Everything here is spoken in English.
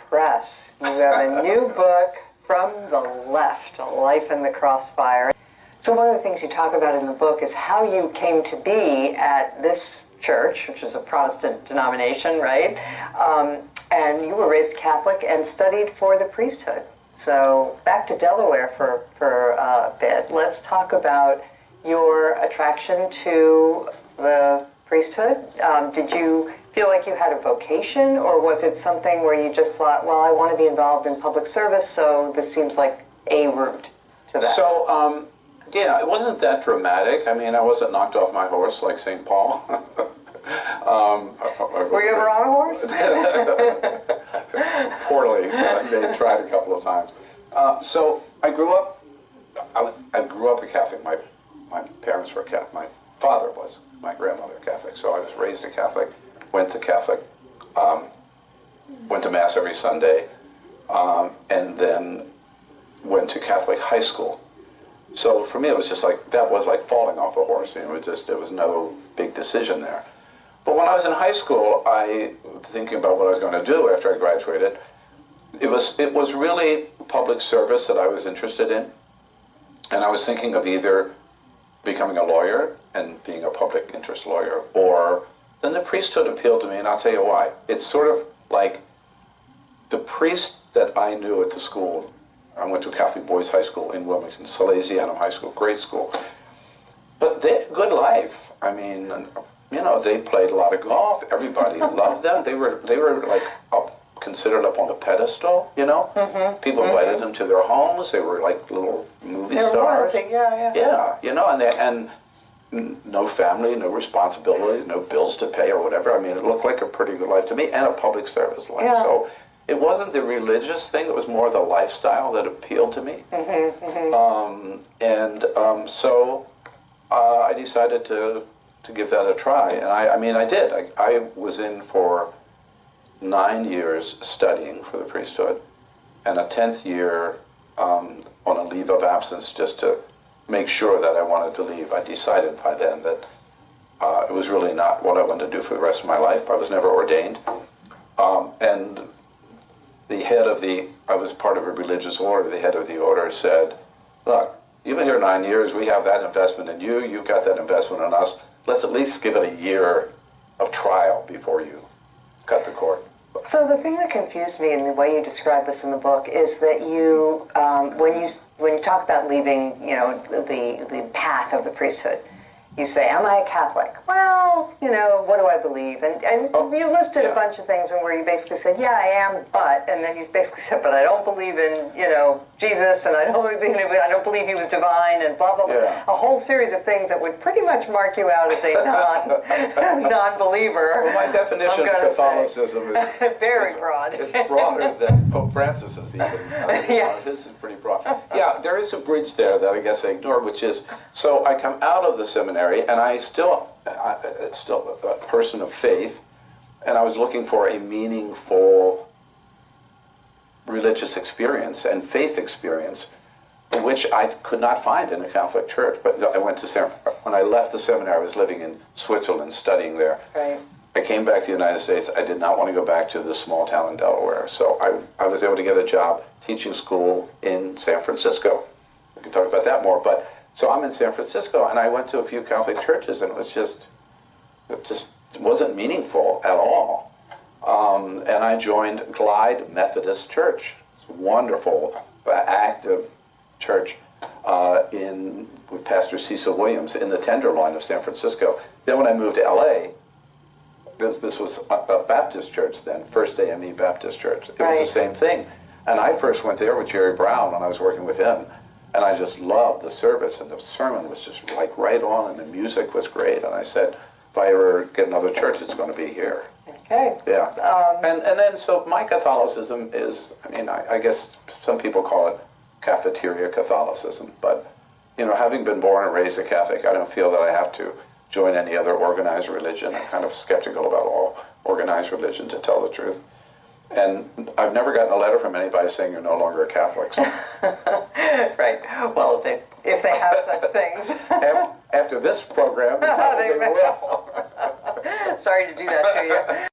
Press. You have a new book, From the Left, A Life in the Crossfire. So one of the things you talk about in the book is how you came to be at this church, which is a Protestant denomination, right? And you were raised Catholic and studied for the priesthood. So back to Delaware for a bit. Let's talk about your attraction to the priesthood. Did you feel like you had a vocation, or was it something where you just thought, well, I want to be involved in public service, so this seems like a route to that? So, yeah, it wasn't that dramatic. I mean, I wasn't knocked off my horse like St. Paul. Were you ever on a horse? Poorly. They tried a couple of times. So I grew up. I grew up a Catholic. My parents were Catholic. My father was. My grandmother Catholic. So I was raised a Catholic. Went to Catholic. Went to Mass every Sunday, and then went to Catholic high school. So for me, it was just like, that was like falling off a horse. You know, there was no big decision there. But when I was in high school, thinking about what I was going to do after I graduated, it was really public service that I was interested in. And I was thinking of either becoming a lawyer and being a public interest lawyer, or then the priesthood appealed to me, and I'll tell you why. It's sort of like the priest that I knew at the school. I went to Catholic Boys High School in Wilmington, Salesianum High School, great school. But they had good life. I mean, you know, they played a lot of golf. Everybody loved them. They were like considered up on a pedestal, you know? People invited them to their homes. They were like little movie stars. Yeah, you know, and no family, no responsibility, no bills to pay or whatever. I mean, it looked like a pretty good life to me, and a public service life. Yeah. So it wasn't the religious thing, it was more the lifestyle that appealed to me. So I decided to give that a try. And I mean, I did. I was in for 9 years studying for the priesthood, and a 10th year on a leave of absence just to make sure that I wanted to leave. I decided by then that it was really not what I wanted to do for the rest of my life. I was never ordained. And the head of I was part of a religious order, the head of the order said, look, you've been here 9 years, we have that investment in you, you've got that investment in us, let's at least give it a year of trial before you cut the cord. So the thing that confused me in the way you describe this in the book is that you, when you talk about leaving, you know, the path of the priesthood, you say, am I a Catholic? Well, you know, what do I believe? And you listed a bunch of things and where you basically said, yeah, I am, but, and then you basically said, but I don't believe in, you know, Jesus, and I don't believe he was divine, and blah, blah, blah. Yeah. A whole series of things that would pretty much mark you out as a non-believer. Well, my definition of Catholicism is very broad. It's broader than Pope Francis is even. This is pretty broad. Yeah, there is a bridge there that I guess I ignored, which is, so I come out of the seminary, and I'm still a person of faith, and I was looking for a meaningful religious experience and faith experience, which I could not find in a Catholic church. But I went to when I left the seminary, I was living in Switzerland, studying there. Right. I came back to the United States. I did not want to go back to the small town in Delaware, so I was able to get a job teaching school in San Francisco. We can talk about that more, but so I'm in San Francisco, and I went to a few Catholic churches, and it just wasn't meaningful at all. And I joined Glide Methodist Church. It's a wonderful, active church with Pastor Cecil Williams in the Tenderloin of San Francisco. Then when I moved to LA, this was a Baptist church then, First AME Baptist Church. It was the same thing. And I first went there with Jerry Brown when I was working with him. And I just loved the service, and the sermon was just like right on, and the music was great. And I said, if I ever get another church, it's going to be here. Okay. Yeah. And then, so my Catholicism is, I mean, I guess some people call it cafeteria Catholicism. But, you know, having been born and raised a Catholic, I don't feel that I have to join any other organized religion. I'm kind of skeptical about all organized religion, to tell the truth. And I've never gotten a letter from anybody saying you're no longer a Catholic. So. Right. Well, if they have such things. After this program, they will. Sorry to do that to you.